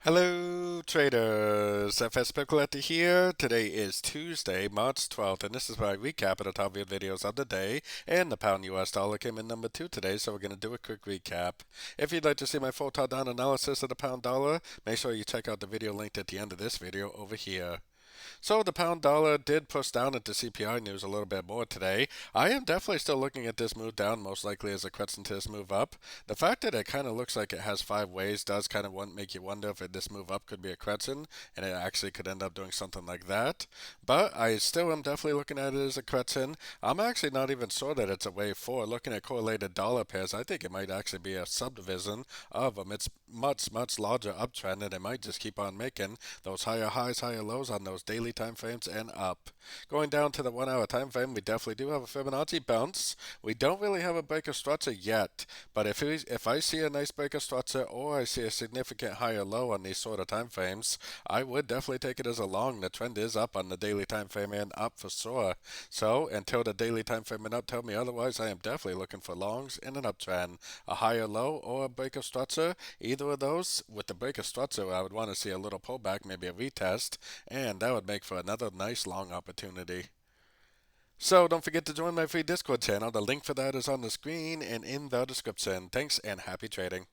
Hello traders, FX Pip Collector here. Today is Tuesday, March 12th, and this is my recap of the top videos of the day. And the pound US dollar came in number 2 today, so we're going to do a quick recap. If you'd like to see my full top-down analysis of the pound dollar, make sure you check out the video linked at the end of this video over here. So the pound dollar did push down at the CPI news a little bit more today. I am definitely still looking at this move down, most likely as a crescent to this move up. The fact that it kind of looks like it has 5 ways does kind of make you wonder if this move up could be a crescent, and it actually could end up doing something like that. But I still am definitely looking at it as a crescent. I'm actually not even sure that it's a wave 4. Looking at correlated dollar pairs, I think it might actually be a subdivision of them. It's much larger uptrend, and it might just keep on making those higher highs, higher lows on those daily time frames and up. Going down to the 1 hour time frame, we definitely do have a Fibonacci bounce. We don't really have a breaker structure yet, but if I see a nice breaker structure or I see a significant higher low on these sort of time frames, I would definitely take it as a long. The trend is up on the daily time frame and up for sure. So until the daily time frame and up tell me otherwise, I am definitely looking for longs in an uptrend. A higher low or a breaker structure, either of those. With the breaker structure, I would want to see a little pullback, maybe a retest, and that would make for another nice long opportunity. So don't forget to join my free Discord channel. The link for that is on the screen and in the description. Thanks and happy trading.